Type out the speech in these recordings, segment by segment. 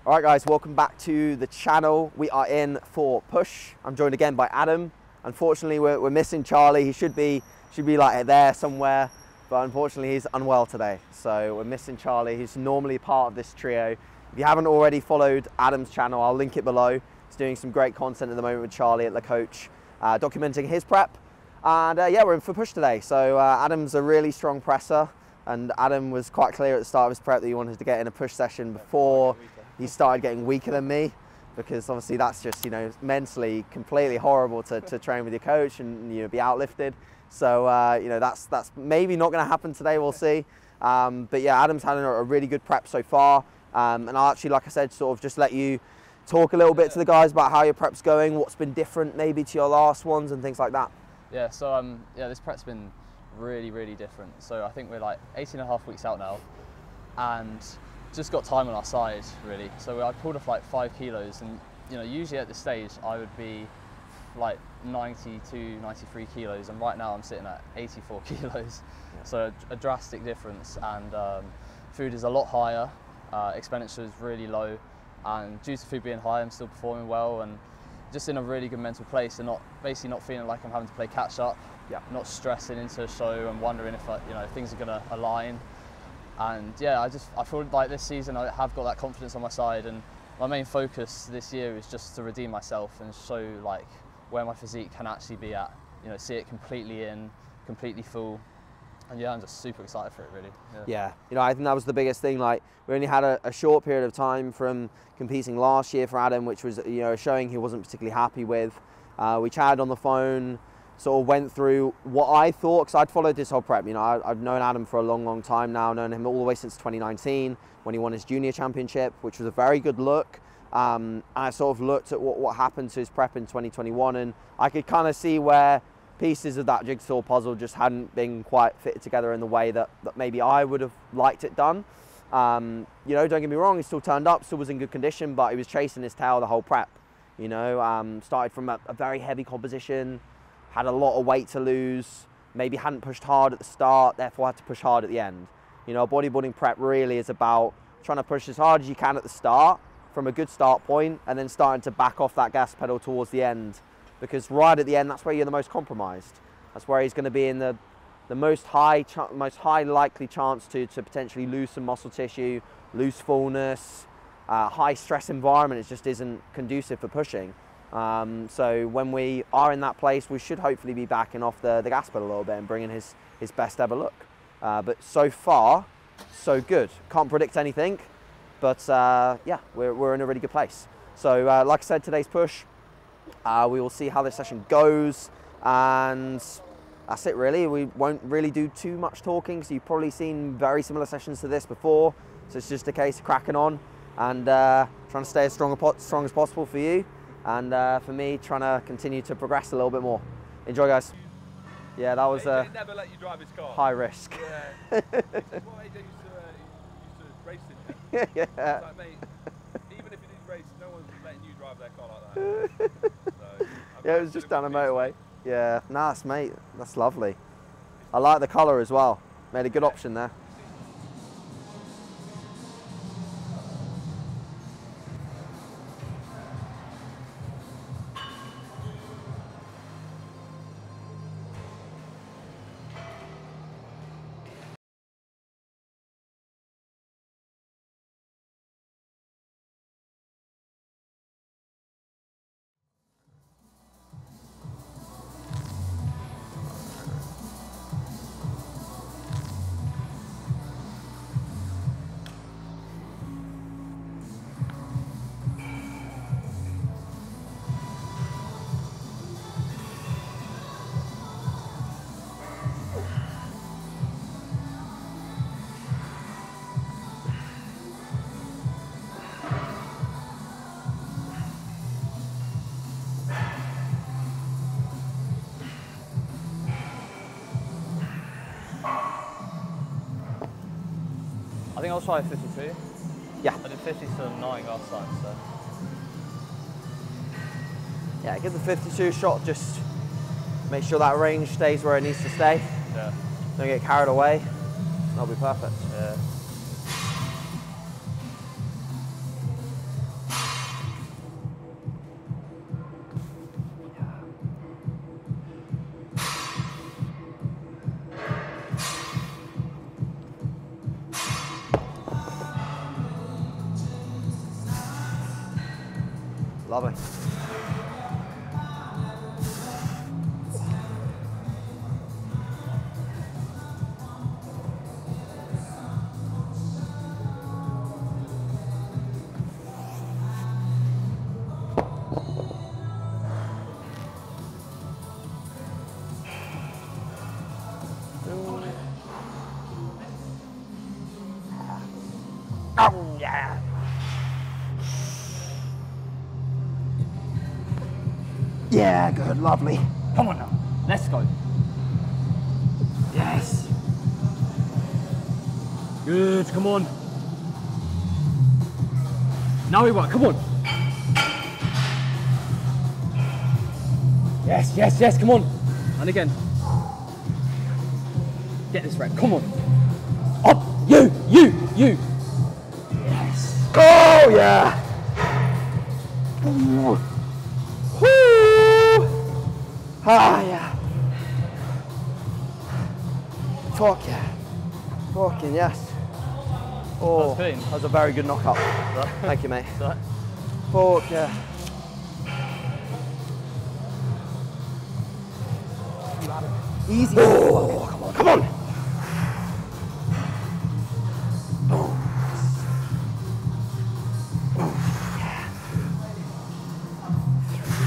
All right guys, welcome back to the channel. We are in for push. I'm joined again by Adam. Unfortunately, we're missing Charlie. He should be like there somewhere, but unfortunately he's unwell today. So we're missing Charlie. He's normally part of this trio. If you haven't already followed Adam's channel, I'll link it below. He's doing some great content at the moment with Charlie at the coach, documenting his prep. And yeah, we're in for push today. So Adam's a really strong presser, and Adam was quite clear at the start of his prep that he wanted to get in a push session before he started getting weaker than me, because obviously that's just, you know, mentally completely horrible to train with your coach and, you know, be outlifted. So you know, that's maybe not going to happen today. We'll see. But yeah, Adam's had a really good prep so far, and I'll actually, like I said, sort of just let you talk a little bit to the guys about how your prep's going, what's been different maybe to your last ones and things like that. Yeah, so yeah, this prep's been really different. So I think we're like 18.5 weeks out now, and just got time on our side really. So I pulled off like 5 kilos, and you know, usually at this stage I would be like 92, 93 kilos, and right now I'm sitting at 84 kilos. Yeah. So a drastic difference, and food is a lot higher, expenditure is really low, and due to food being high, I'm still performing well and just in a really good mental place, and basically not feeling like I'm having to play catch up. Yeah. Not stressing into a show and wondering if things are going to align. And yeah, I feel like this season I have got that confidence on my side, and my main focus this year is just to redeem myself and show like where my physique can actually be at. You know, see it completely full. And yeah, I'm just super excited for it really. Yeah, you know, I think that was the biggest thing. Like, we only had a short period of time from competing last year for Adam, which was, you know, showing he wasn't particularly happy with. We chatted on the phone, sort of went through what I thought, because I'd followed this whole prep. You know, I've known Adam for a long time now, known him all the way since 2019 when he won his junior championship, which was a very good look. And I sort of looked at what happened to his prep in 2021, and I could kind of see where pieces of that jigsaw puzzle just hadn't been quite fitted together in the way that maybe I would have liked it done. You know, don't get me wrong, he still turned up, still was in good condition, but he was chasing his tail the whole prep. You know, started from a very heavy composition, had a lot of weight to lose, maybe hadn't pushed hard at the start, therefore had to push hard at the end. You know, a bodybuilding prep really is about trying to push as hard as you can at the start, from a good start point, and then starting to back off that gas pedal towards the end. Because right at the end, that's where you're the most compromised. That's where he's going to be in the most high likely chance to potentially lose some muscle tissue, lose fullness. High stress environment, it just isn't conducive for pushing. So when we are in that place, we should hopefully be backing off the gas pedal a little bit and bringing his best ever look. But so far, so good. Can't predict anything, but yeah, we're in a really good place. So like I said, today's push, we will see how this session goes, and that's it really. We won't really do too much talking, because you've probably seen very similar sessions to this before. So it's just a case of cracking on and trying to stay as strong as possible for you, and for me, trying to continue to progress a little bit more. Enjoy, guys. Yeah, that was never let you drive his car. High risk. Yeah. This is what AJ used to race in. Yeah. It's like, mate, even if you did race, no one's letting you drive their car like that. So, yeah, it was just down a motorway. Yeah, nice, mate. That's lovely. I like the colour as well. Made a good option there. I think I'll try 52. Yeah. I did 50 to 9 last time, so. Yeah, give the 52 shot, just make sure that range stays where it needs to stay. Yeah. Don't get carried away. That'll be perfect. Yeah. Lovely. Oh, yeah. Yeah, good, lovely. Come on now, let's go. Yes. Good, come on. Now we work, come on. Yes, yes, yes, come on. And again. Get this rep, come on. Up, you. Yes. Oh, yeah. Ooh. Woo. Ah, yeah. Fuck yeah. Fucking yes. Oh, That was clean. that was a very good knockout. Thank you, mate. Right. Fuck yeah. Easy. Oh, come on, come on. Oh. Oh, yeah.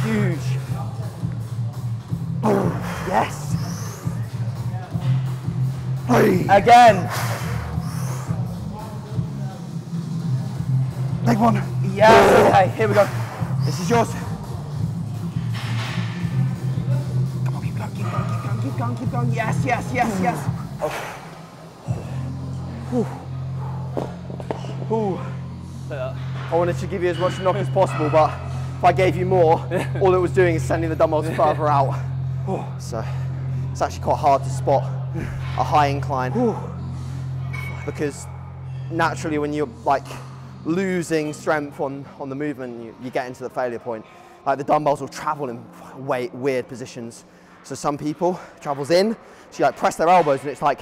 Huge. Oh, yes. Hey. Again. Big one. Yes. Okay, here we go. This is yours. Come on, keep going, keep going, keep going, keep going, keep going. Yes, yes, yes, yes. Okay. Ooh. Ooh. I wanted to give you as much knock as possible, but if I gave you more, all it was doing is sending the dumbbells further out. So it's actually quite hard to spot a high incline because naturally when you're like losing strength on the movement, you get into the failure point. Like the dumbbells will travel in weird positions. So some people travels in, so you like press their elbows and it's like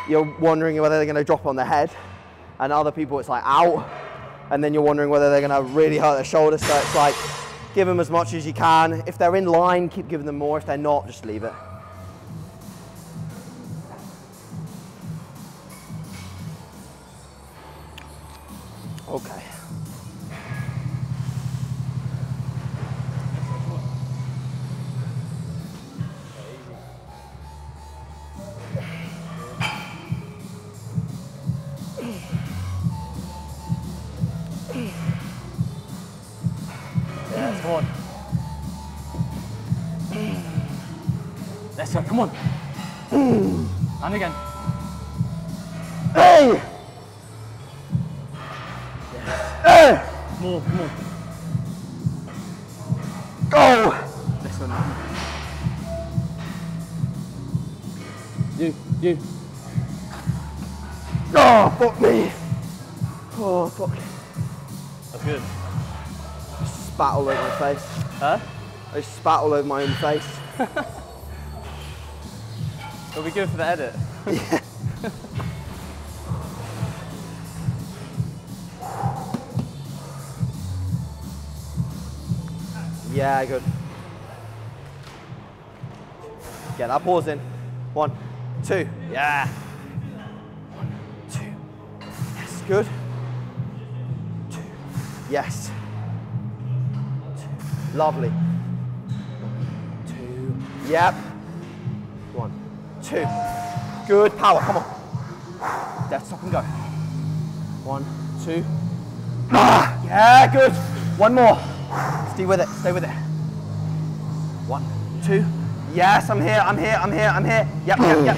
you're wondering whether they're going to drop on their head, and other people it's like out, and then you're wondering whether they're going to really hurt their shoulders. So it's like give them as much as you can. If they're in line, keep giving them more. If they're not, just leave it. Okay. Yeah, come on. Let's go, come on. And again. Hey! More, come on. Go! Let's go now. You. Oh, fuck me. Oh, fuck. That's good. I spat all over my face. Huh? I spat all over my own face. It'll be good for the edit. Yeah. Yeah, good. Get that pause in. 1, 2. Yeah. 1, 2. Yes, good. 2. Yes. 2. Lovely. 1, 2. Yep. 1, 2. Good. Power. Come on. Death stop and go. 1, 2. Ah, yeah, good. One more. Stay with it, stay with it. 1, 2. Yes, I'm here, I'm here, I'm here, I'm here. Yep. Okay.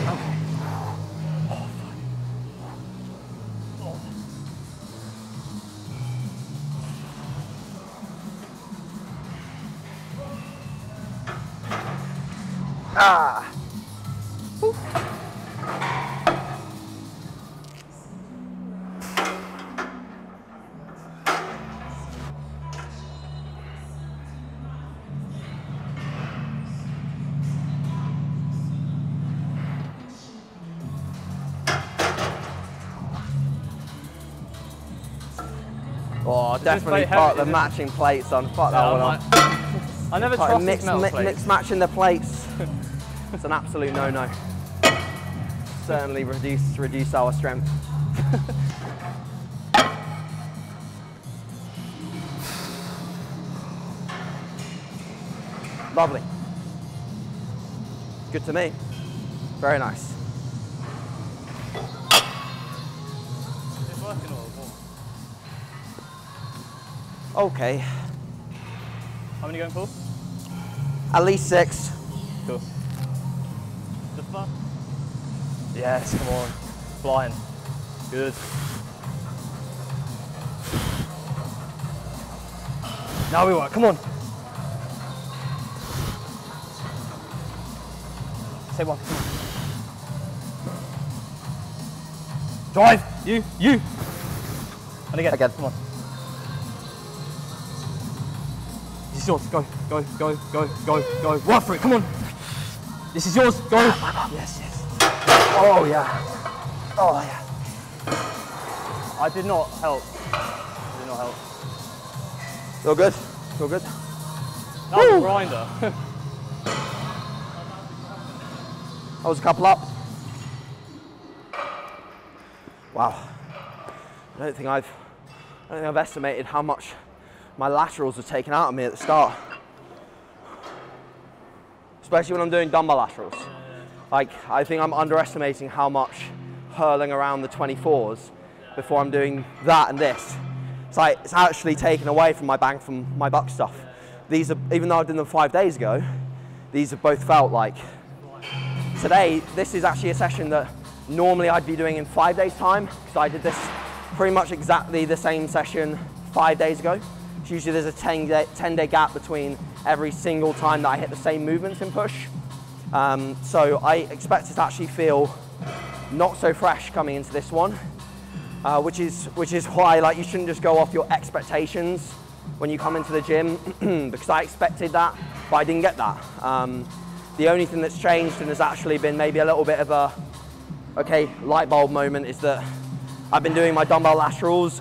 Ah. Ooh. Oh, definitely put the matching plates on. Fuck that one on. I never trust mix matching the plates. It's an absolute no-no. Certainly reduce our strength. Lovely. Good to me. Very nice. Is it working or what? Okay. How many going for? At least 6. Cool. Just fun? Yes, come on. Flying. Good. Now we work, come on. Say one. Drive! You! And again, come on. This is yours, go. Run for it, come on. This is yours, go. Yes. Oh yeah. Oh yeah. I did not help. Feel good? Feel good? That was a grinder. That was a couple up. Wow. I don't think I've estimated how much my laterals are taken out of me at the start. Especially when I'm doing dumbbell laterals. Like, I think I'm underestimating how much hurling around the 24s before I'm doing that and this. It's like, it's actually taken away from my bang from my buck stuff. These are, even though I did them 5 days ago, these have both felt like, today, this is actually a session that normally I'd be doing in 5 days time, because I did this pretty much exactly the same session 5 days ago. Usually there's a 10-day gap between every single time that I hit the same movements in push. So I expect it to actually feel not so fresh coming into this one, which is why, like, you shouldn't just go off your expectations when you come into the gym, because I expected that, but I didn't get that. The only thing that's changed and has actually been maybe a little bit of a, okay, light bulb moment is that I've been doing my dumbbell laterals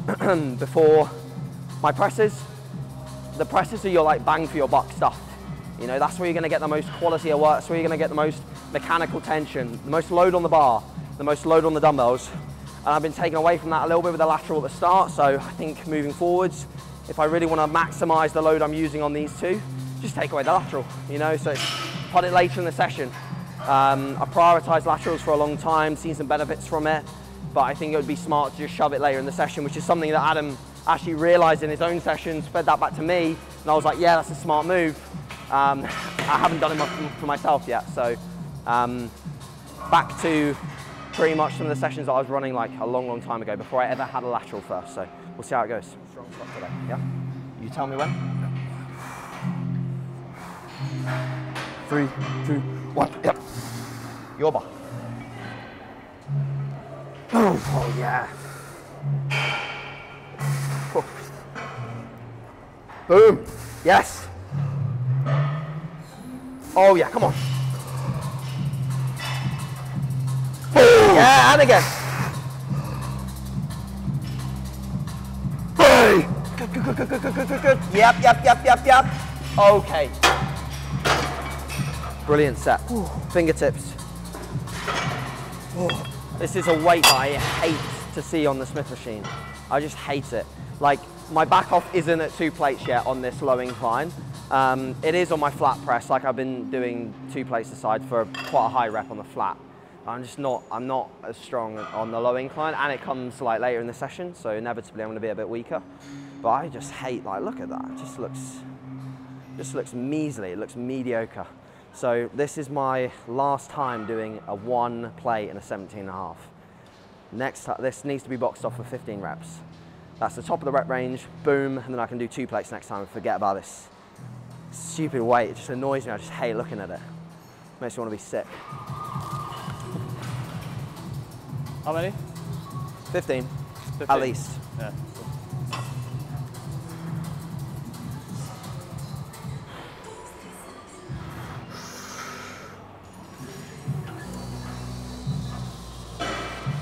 before my presses. The presses are your like bang for your buck stuff. You know, that's where you're gonna get the most quality of work, that's where you're gonna get the most mechanical tension, the most load on the bar, the most load on the dumbbells. And I've been taken away from that a little bit with the lateral at the start, so I think moving forwards, if I really wanna maximize the load I'm using on these two, just take away the lateral, you know, so put it later in the session. I prioritized laterals for a long time, seen some benefits from it, but I think it would be smart to just shove it later in the session, which is something that Adam actually realized in his own sessions, fed that back to me, and I was like, yeah, that's a smart move. I haven't done it for myself yet, so back to pretty much some of the sessions that I was running like a long time ago before I ever had a lateral first, so we'll see how it goes. Strong stuff today, yeah? You tell me when? 3, 2, 1, yep. Your bar. Oh yeah. Oh. Boom. Yes. Oh yeah, come on. Boom. Yeah, and again. Hey. Good. Yep. Okay. Brilliant set. Ooh. Fingertips. Oh. This is a weight that I hate to see on the Smith machine. I just hate it. Like, my back off isn't at 2 plates yet on this low incline. It is on my flat press, like I've been doing 2 plates aside for quite a high rep on the flat. I'm not as strong on the low incline, and it comes like later in the session, so inevitably I'm gonna be a bit weaker. But I just hate, like, look at that, it just looks measly, it looks mediocre. So this is my last time doing a 1 plate in a 17.5. Next, this needs to be boxed off for 15 reps. That's the top of the rep range, boom, and then I can do 2 plates next time and forget about this stupid weight. It just annoys me, I just hate looking at it. Makes me want to be sick. How many? 15, at least. Yeah.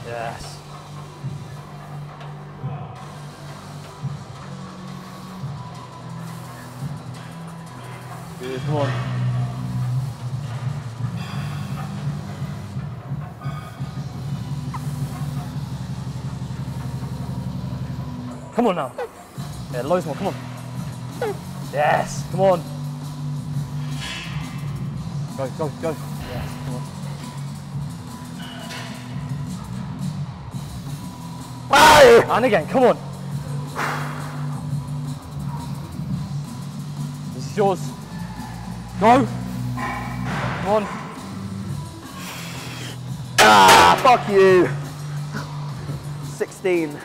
Yes. Good, come on. Come on now. Yeah, loads more, come on. Yes, come on. Go, go, go. Yes, come on. Hey! And again, come on. This is yours. Go. Come on. Ah, fuck you. 16.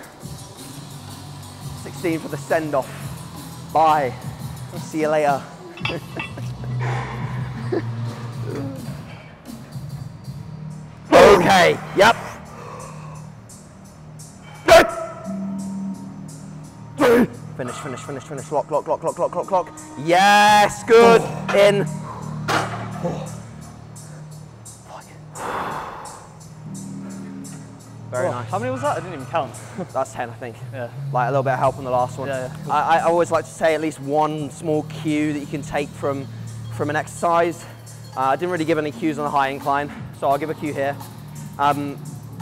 16 for the send-off. Bye. See you later. Okay, yep. Finish, finish, finish, finish. Lock, lock, lock, lock, lock, lock, lock. Yes, good. In. Very nice. How many was that? I didn't even count. That's 10, I think. Yeah. Like a little bit of help on the last one. Yeah, yeah. I always like to say at least one small cue that you can take from an exercise. I didn't really give any cues on the high incline, so I'll give a cue here.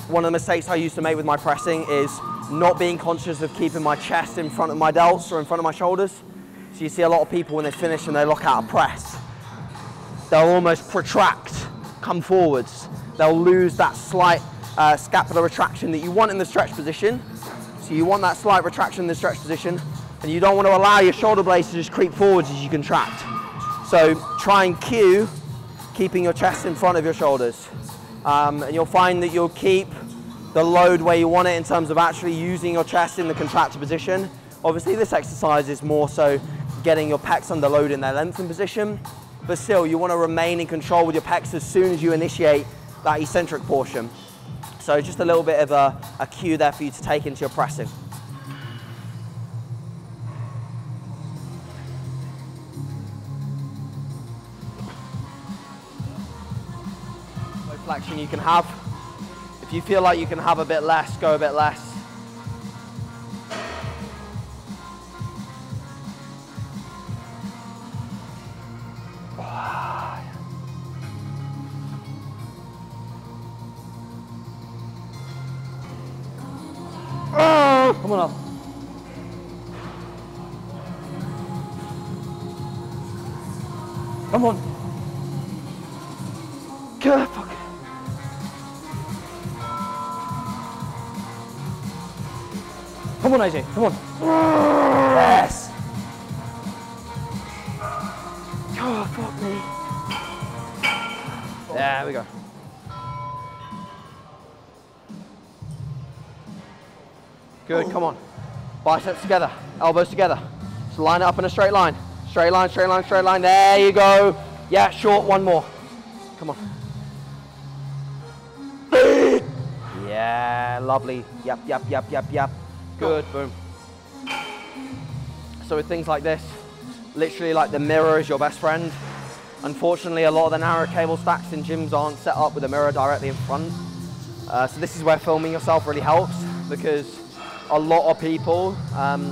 One of the mistakes I used to make with my pressing is not being conscious of keeping my chest in front of my delts or in front of my shoulders. So you see a lot of people when they finish and they lock out a press, they'll almost protract, come forwards. They'll lose that slight scapular retraction that you want in the stretch position. So you want that slight retraction in the stretch position, and you don't want to allow your shoulder blades to just creep forwards as you contract. So try and cue keeping your chest in front of your shoulders. And you'll find that you'll keep the load where you want it in terms of actually using your chest in the contracted position. Obviously this exercise is more so getting your pecs under load in their lengthened position, but still you want to remain in control with your pecs as soon as you initiate that eccentric portion. So just a little bit of a cue there for you to take into your pressing. No flexion you can have. If you feel like you can have a bit less, go a bit less. Come on up. Come on. God, fuck. Come on, AJ. Come on. Yes. God, fuck me. There we go. Good, come on. Biceps together, elbows together. Just line it up in a straight line. Straight line, straight line, straight line. There you go. Yeah, short, one more. Come on. Yeah, lovely. Yep, yep, yep, yep, yep. Good, boom. So with things like this, literally like the mirror is your best friend. Unfortunately, a lot of the narrow cable stacks in gyms aren't set up with a mirror directly in front. So this is where filming yourself really helps, because a lot of people,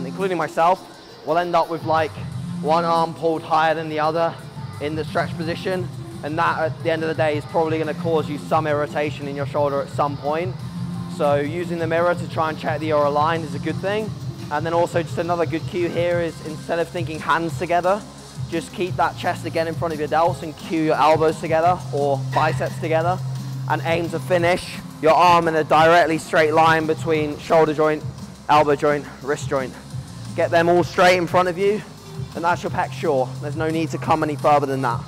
including myself, will end up with like one arm pulled higher than the other in the stretch position, and that at the end of the day is probably going to cause you some irritation in your shoulder at some point. So using the mirror to try and check that you're aligned is a good thing. And then also just another good cue here is, instead of thinking hands together, just keep that chest again in front of your delts and cue your elbows together or biceps together, and aim to finish your arm in a directly straight line between shoulder joint, elbow joint, wrist joint. Get them all straight in front of you, and that's your pec sure. There's no need to come any further than that.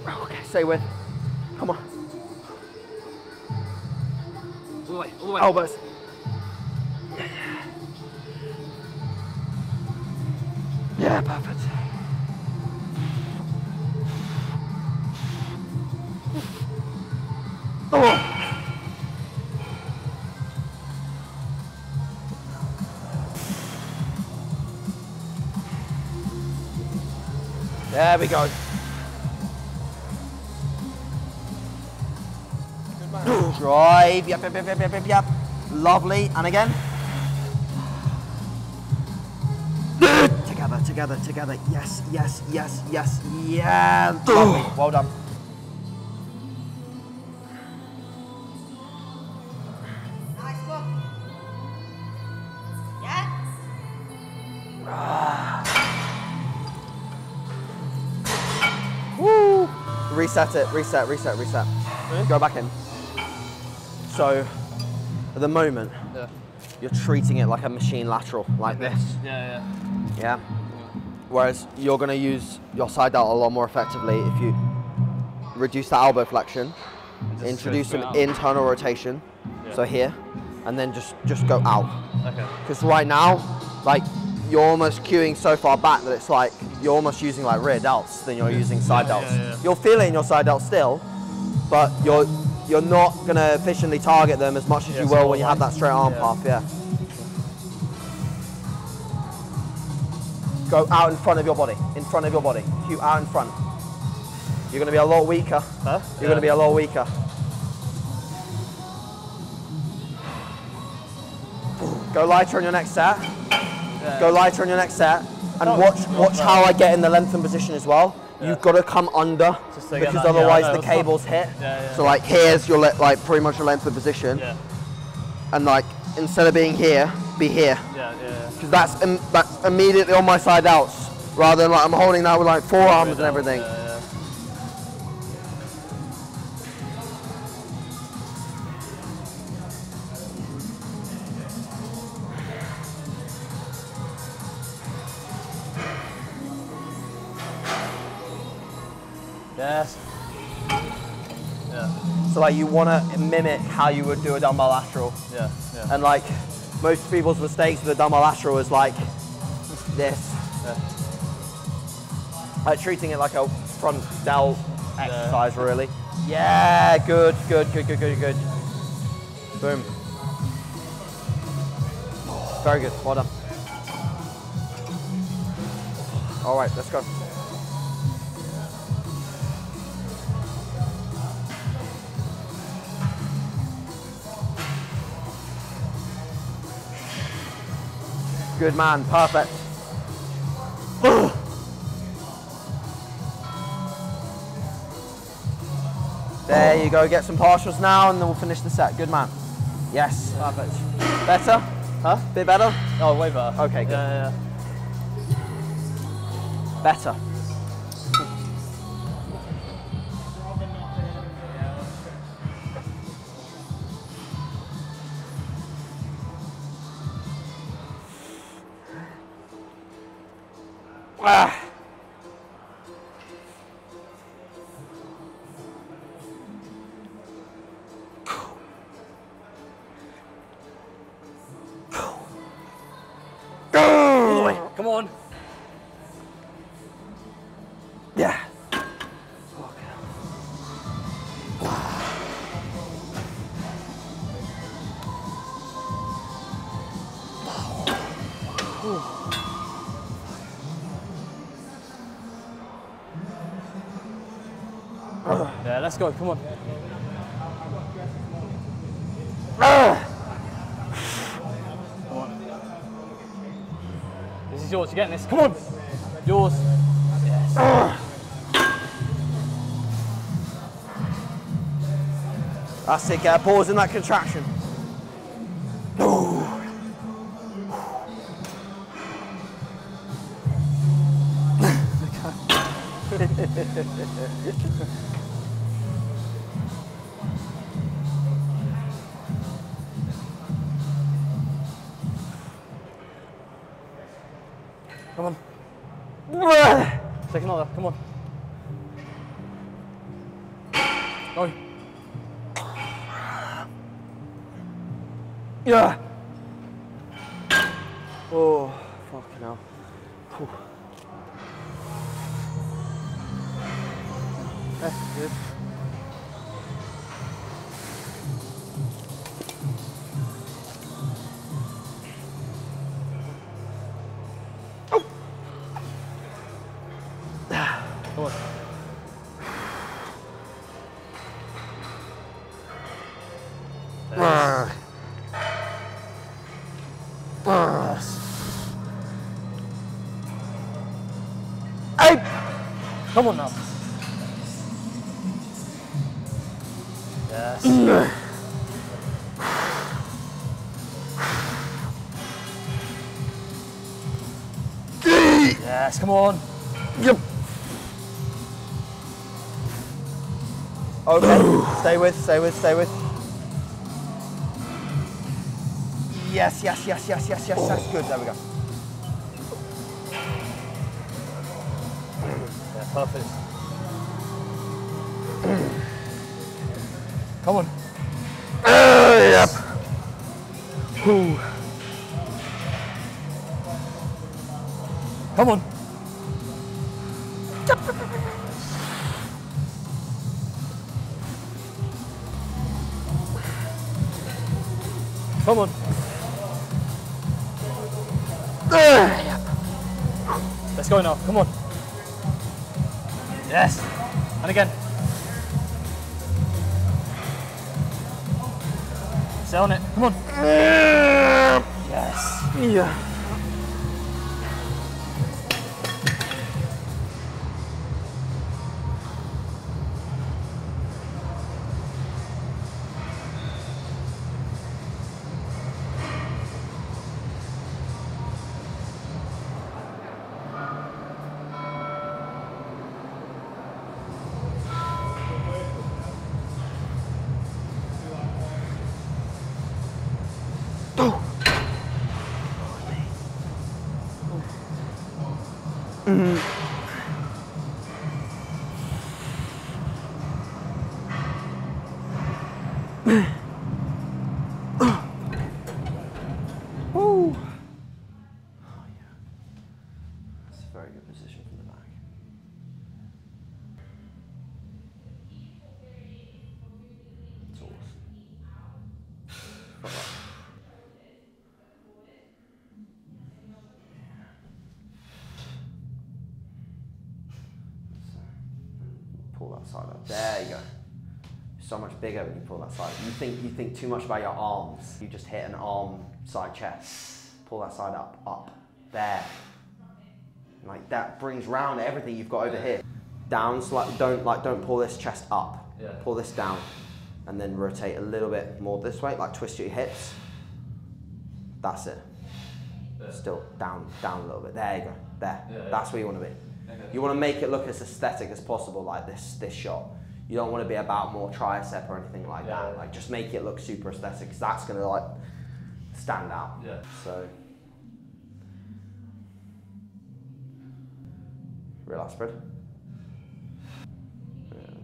Okay, stay with. Come on. All the way, all the way. Elbows. Yeah, perfect. Oh. There we go. Drive, yep. Lovely, and again. Together. Yes. Yeah. Lovely. Well done. Nice one. Yeah. Woo. Reset it. Reset. Really? Go back in. So, at the moment, you're treating it like a machine lateral, like this. Yeah. Whereas you're going to use your side delt a lot more effectively if you reduce the elbow flexion, introduce some internal rotation, so here, and then just go out. Okay. Because right now, like, you're almost cueing so far back that it's like you're almost using like rear delts than you're using side delts. Yeah. You'll feel it in your side delt still, but you're not going to efficiently target them as much as you will when you have that straight arm path. Yeah. Go out in front of your body. Cue out in front. You're going to be a lot weaker. Huh? You're going to be a lot weaker. Go lighter on your next set. Go lighter on your next set. And watch how I get in the lengthened position as well. You've got to come under because otherwise the cables hit. So like here's your pretty much your lengthened position. And like instead of being here, be here. Because that's immediately on my side outs, rather than like I'm holding that with like forearms and everything. Yes. So like you want to mimic how you would do a dumbbell lateral. And like most people's mistakes with a dumbbell lateral is like this. Like treating it like a front delt exercise really. Yeah, good. Boom. Very good, well done. All right, let's go. Good man, perfect. There you go, get some partials now and then we'll finish the set. Good man. Yes, perfect. Better? Huh? Bit better? Oh, way better. Okay, good. Better. Come on. Yeah. Yeah, let's go, come on. This is yours, you're getting this, come on. Yours. Yes. That's it, get a pause in that contraction. Come on. Take another, come on. Go. Yeah. Oh, fucking hell. Whew. Good. Come on now. Yes. Yes, come on. Yep. Okay, stay with. Yes. Good, there we go. Yeah, perfect. Come on. Yep. Ooh. Come on. Come on. Let's go now. Come on. Yes. And again. Stay on it. Come on. Yes. Yeah. Woo. Oh, yeah. That's a very good position from the back. It's awesome. Front leg. Pull that side up. There you go. So much bigger when you pull that side. You think too much about your arms. You just hit an arm, side, chest. Pull that side up. There. Like that brings round everything you've got over here. Down, don't pull this chest up. Yeah. Pull this down, and then rotate a little bit more this way. Like twist your hips. That's it. Yeah. Still down a little bit. There you go. There. Yeah, That's where you want to be. Okay. You want to make it look as aesthetic as possible, like this shot. You don't want to be about more tricep or anything like that. Yeah. Like just make it look super aesthetic, because that's going to like stand out. Yeah. So relax, spread.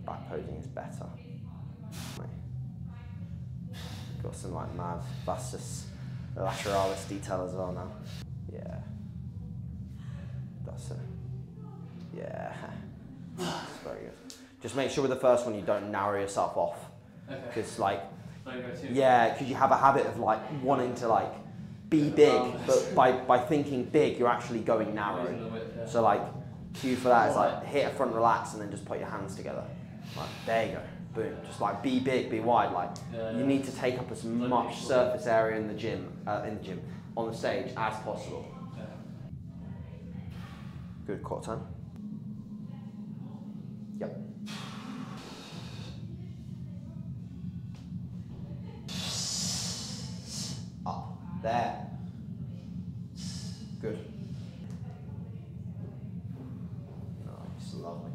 Back posing is better. Got some like mad vastus lateralis detail as well now. Yeah. That's it. Yeah. That's very good. Just make sure with the first one you don't narrow yourself off. Because like, yeah, because you have a habit of like wanting to like be big, but by thinking big, you're actually going narrow. So like, cue for that is like hit a front relax and then just put your hands together. Like, there you go. Boom. Just like be big, be wide. Like you need to take up as much surface area in the gym, on the stage as possible. Good core turn. Yep. Up. There. Good. Nice. Lovely.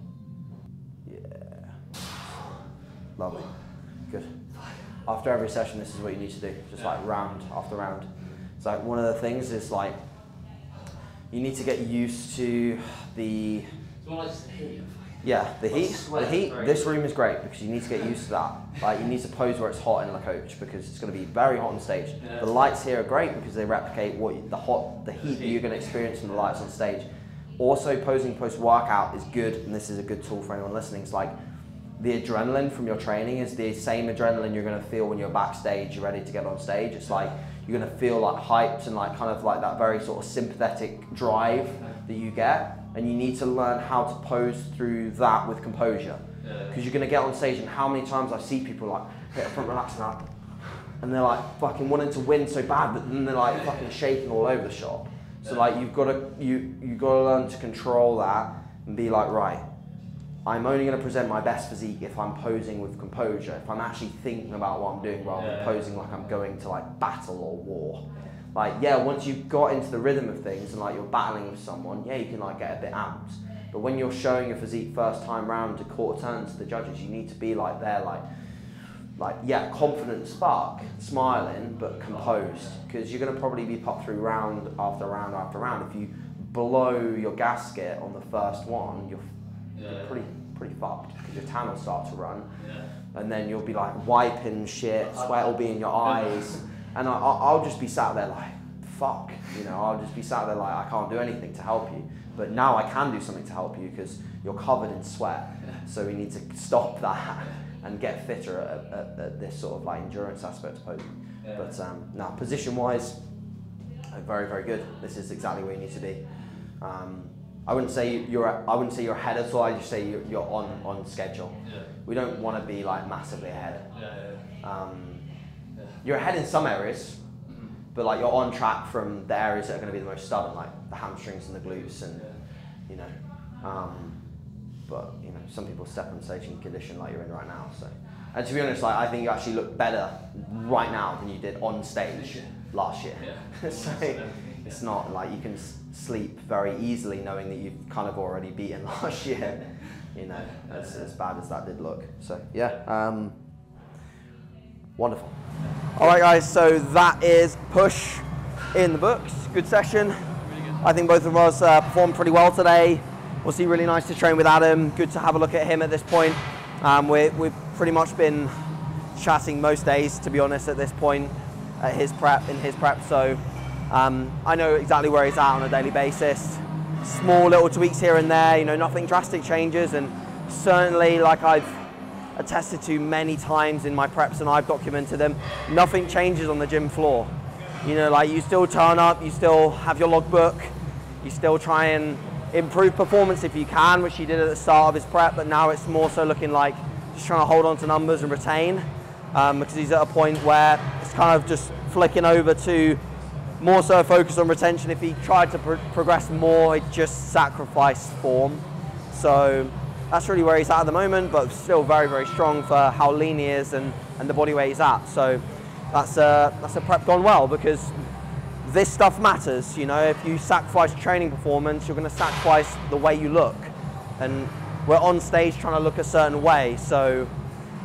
Yeah. Lovely. Good. After every session, this is what you need to do. Just like round after round. It's like one of the things is like, you need to get used to the... Yeah, the heat. This room is great because you need to get used to that. Like you need to pose where it's hot in the coach because it's going to be very hot on stage. Yeah. The lights here are great because they replicate what the heat that you're going to experience from the lights on stage. Also, posing post-workout is good, and this is a good tool for anyone listening. It's like the adrenaline from your training is the same adrenaline you're going to feel when you're backstage, you're ready to get on stage. It's like you're going to feel like hyped and like kind of like that very sort of sympathetic drive that you get. And you need to learn how to pose through that with composure. Because you're going to get on stage, and how many times I see people like hit a front relax and they're like fucking wanting to win so bad, but then they're like fucking shaking all over the shop. So like you've got to learn to control that and be like, right, I'm only going to present my best physique if I'm posing with composure, if I'm actually thinking about what I'm doing rather than posing like I'm going to like battle or war. Like, yeah, once you've got into the rhythm of things and like you're battling with someone, yeah, you can like get a bit amped. But when you're showing your physique first time round to quarter turns to the judges, you need to be like there, like yeah, confident spark, smiling, but composed. Because you're going to probably be popped through round after round after round. If you blow your gasket on the first one, you're pretty fucked, because your tan will start to run, and then you'll be like wiping shit, sweat will be in your eyes, and I'll just be sat there like, fuck, you know, I'll just be sat there like, I can't do anything to help you. But now I can do something to help you because you're covered in sweat. So we need to stop that and get fitter at this sort of like endurance aspect of posing. But now position wise, very, very good. This is exactly where you need to be. I wouldn't say you're ahead at all. I just say you're on schedule. We don't want to be like massively ahead. You're ahead in some areas, but like you're on track from the areas that are going to be the most stubborn, like the hamstrings and the glutes, and you know. But you know, some people step on stage in condition like you're in right now. So, and to be honest, like I think you actually look better right now than you did on stage last year. So it's not like you can sleep very easily knowing that you've kind of already beaten last year. You know, as bad as that did look. So yeah, wonderful. All right, guys. So that is push in the books. Good session. Really good. I think both of us performed pretty well today. Obviously, really nice to train with Adam. Good to have a look at him at this point. We've pretty much been chatting most days, to be honest, at this point in his prep. So I know exactly where he's at on a daily basis. Small little tweaks here and there, you know, nothing drastic changes, and certainly, like I've attested to many times in my preps and I've documented them, nothing changes on the gym floor. You know, like you still turn up, you still have your logbook, you still try and improve performance if you can, which he did at the start of his prep, but now it's more so looking like just trying to hold on to numbers and retain, because he's at a point where it's kind of just flicking over to more so a focus on retention. If he tried to progress more, he'd just sacrifice form. So that's really where he's at the moment, but still very, very strong for how lean he is and the body weight he's at. So that's a prep gone well, because this stuff matters. You know, if you sacrifice training performance, you're going to sacrifice the way you look. And we're on stage trying to look a certain way, so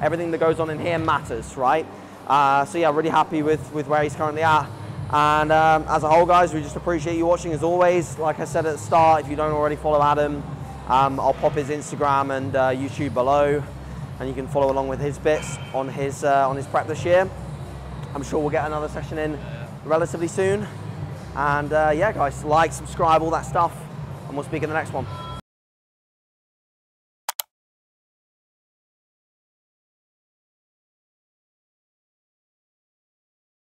everything that goes on in here matters, right? So yeah, really happy with where he's currently at. And as a whole, guys, we just appreciate you watching as always. Like I said at the start, if you don't already follow Adam, I'll pop his Instagram and YouTube below, and you can follow along with his bits on his prep this year. I'm sure we'll get another session in relatively soon. And yeah, guys, like, subscribe, all that stuff, and we'll speak in the next one.